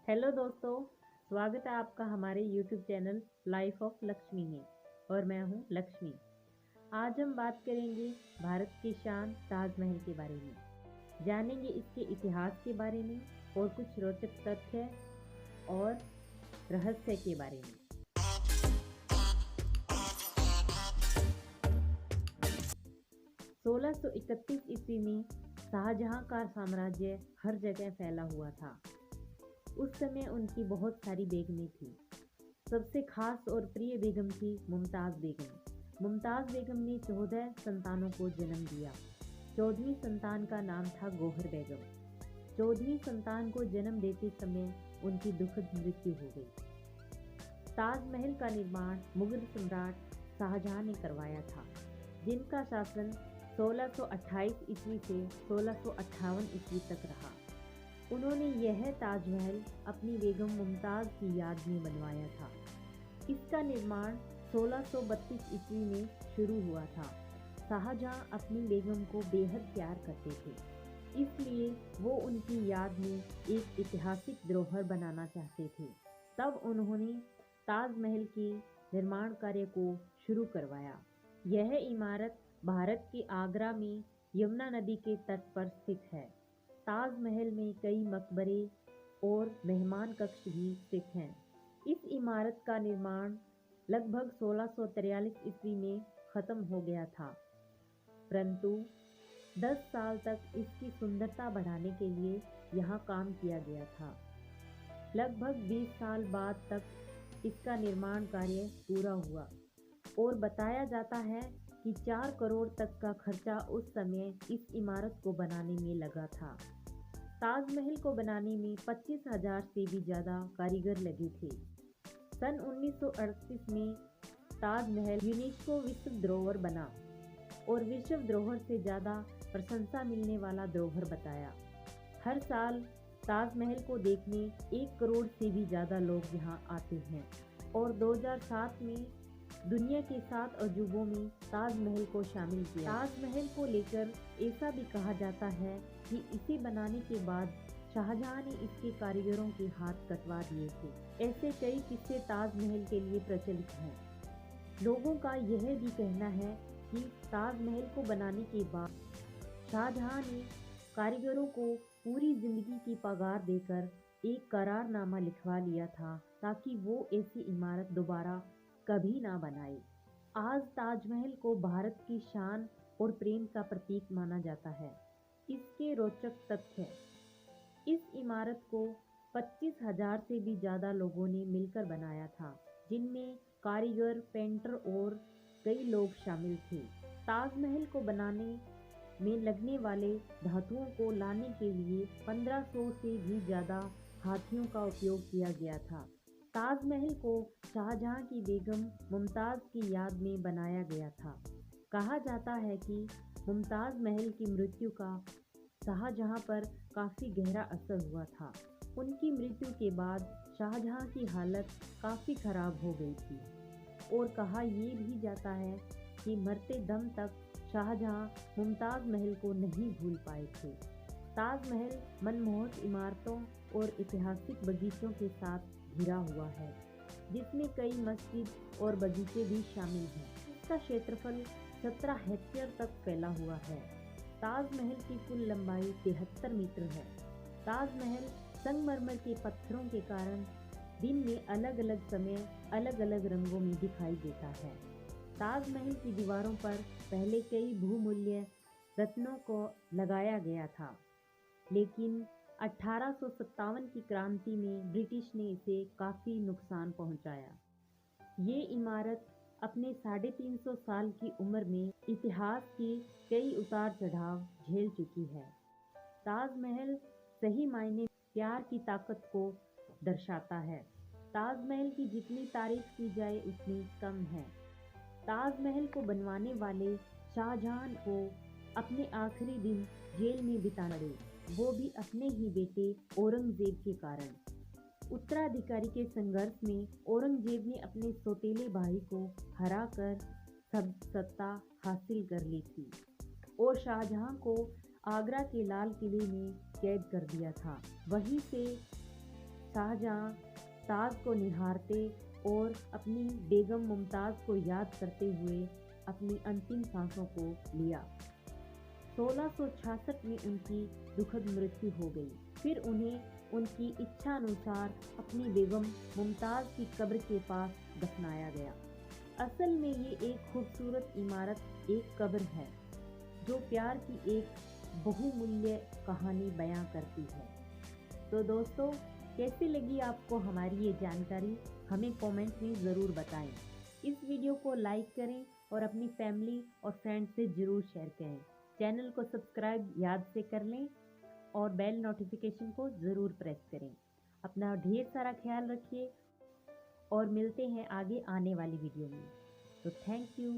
Hello दोस्तों, स्वागत है आपका हमारे YouTube channel life of Lakshmi में। और मैं हूं लक्ष्मी। आज हम बात करेंगे भारत की शान ताजमहल के बारे में। जानेंगे इसके इतिहास के बारे में और कुछ रोचक तथ्य और रहस्य के बारे में। 1631 ईस्वी में शाहजहां का साम्राज्य हर जगह फैला हुआ था। उस समय उनकी बहुत सारी बेगमें थी। सबसे खास और प्रिय बेगम थी मुमताज़ बेगम। मुमताज़ बेगम ने 14 संतानों को जन्म दिया। 14वीं संतान का नाम था गौहर बेगम। 14वीं संतान को जन्म देते समय उनकी दुखद मृत्यु हो गई। ताजमहल का निर्माण मुगल सम्राट शाहजहां ने करवाया था, जिनका शासन 1628 ईस्वी से 1658 ईस्वी तक रहा। उन्होंने यह ताजमहल अपनी बेगम मुमताज़ की याद में बनवाया था। इसका निर्माण 1632 ईस्वी में शुरू हुआ था। शाहजहां अपनी बेगम को बेहद प्यार करते थे, इसलिए वो उनकी याद में एक ऐतिहासिक धरोहर बनाना चाहते थे। तब उन्होंने ताजमहल के निर्माण कार्य को शुरू करवाया। यह इमारत भारत के आगरा में यमुना नदी के तट पर स्थित है। ताजमहल में कई मकबरे और मेहमान कक्ष भी स्थित हैं। इस इमारत का निर्माण लगभग 1643 ईस्वी में खत्म हो गया था, परंतु 10 साल तक इसकी सुंदरता बढ़ाने के लिए यहाँ काम किया गया था। लगभग 20 साल बाद तक इसका निर्माण कार्य पूरा हुआ और बताया जाता है कि 4 करोड़ तक का खर्चा उस समय इस इमारत को बनाने में लगा था। ताजमहल को बनाने में 25,000 से भी ज़्यादा कारीगर लगे थे। सन 1938 में ताजमहल यूनेस्को विश्व धरोहर बना और विश्व धरोहर से ज़्यादा प्रशंसा मिलने वाला धरोहर बताया। हर साल ताजमहल को देखने 1 करोड़ से भी ज़्यादा लोग यहाँ आते हैं और 2007 में दुनिया के 7 अजूबों में ताजमहल को शामिल किया। ताजमहल को लेकर ऐसा भी कहा जाता है कि इसे बनाने के बाद शाहजहां ने इसके कारीगरों के हाथ कटवा दिए थे। ऐसे कई किस्से ताजमहल के लिए प्रचलित हैं। लोगों का यह भी कहना है कि ताजमहल को बनाने के बाद शाहजहां ने कारीगरों को पूरी जिंदगी की पगार देकर एक करारनामा लिखवा लिया था, ताकि वो ऐसी इमारत दोबारा कभी ना बनाए। आज ताजमहल को भारत की शान और प्रेम का प्रतीक माना जाता है। इसके रोचक तथ्य: इस इमारत को 25,000 से भी ज़्यादा लोगों ने मिलकर बनाया था, जिनमें कारीगर, पेंटर और कई लोग शामिल थे। ताजमहल को बनाने में लगने वाले धातुओं को लाने के लिए 1500 से भी ज़्यादा हाथियों का उपयोग किया गया था। ताजमहल को शाहजहां की बेगम मुमताज़ की याद में बनाया गया था। कहा जाता है कि मुमताज़ महल की मृत्यु का शाहजहां पर काफ़ी गहरा असर हुआ था। उनकी मृत्यु के बाद शाहजहां की हालत काफ़ी खराब हो गई थी और कहा ये भी जाता है कि मरते दम तक शाहजहां मुमताज़ महल को नहीं भूल पाए थे। ताजमहल मनमोहक इमारतों और ऐतिहासिक बगीचों के साथ घिरा हुआ है, जिसमें कई मस्जिद और बगीचे भी शामिल हैं। इसका क्षेत्रफल 17 हेक्टेयर तक फैला हुआ है। ताजमहल की कुल लंबाई 73 मीटर है। ताजमहल संगमरमर के पत्थरों के कारण दिन में अलग अलग समय अलग अलग रंगों में दिखाई देता है। ताजमहल की दीवारों पर पहले कई बहुमूल्य रत्नों को लगाया गया था, लेकिन 1857 की क्रांति में ब्रिटिश ने इसे काफ़ी नुकसान पहुंचाया। ये इमारत अपने 350 साल की उम्र में इतिहास के कई उतार चढ़ाव झेल चुकी है। ताजमहल सही मायने प्यार की ताकत को दर्शाता है। ताजमहल की जितनी तारीफ की जाए उतनी कम है। ताजमहल को बनवाने वाले शाहजहां को अपने आखिरी दिन जेल में बिताना पड़े, वो भी अपने ही बेटे औरंगजेब के कारण। उत्तराधिकारी के संघर्ष में औरंगजेब ने अपने सौतेले भाई को हराकर सब सत्ता हासिल कर ली थी और शाहजहां को आगरा के लाल किले में कैद कर दिया था। वहीं से शाहजहां ताज को निहारते और अपनी बेगम मुमताज़ को याद करते हुए अपनी अंतिम सांसों को लिया। 1666 में उनकी दुखद मृत्यु हो गई। फिर उन्हें उनकी इच्छा अनुसार अपनी बेगम मुमताज़ की कब्र के पास दफनाया गया। असल में ये एक खूबसूरत इमारत, एक कब्र है जो प्यार की एक बहुमूल्य कहानी बयां करती है। तो दोस्तों, कैसी लगी आपको हमारी ये जानकारी, हमें कमेंट में ज़रूर बताएं। इस वीडियो को लाइक करें और अपनी फैमिली और फ्रेंड्स से ज़रूर शेयर करें। चैनल को सब्सक्राइब याद से कर लें और बेल नोटिफिकेशन को ज़रूर प्रेस करें। अपना ढेर सारा ख्याल रखिए और मिलते हैं आगे आने वाली वीडियो में। तो थैंक यू।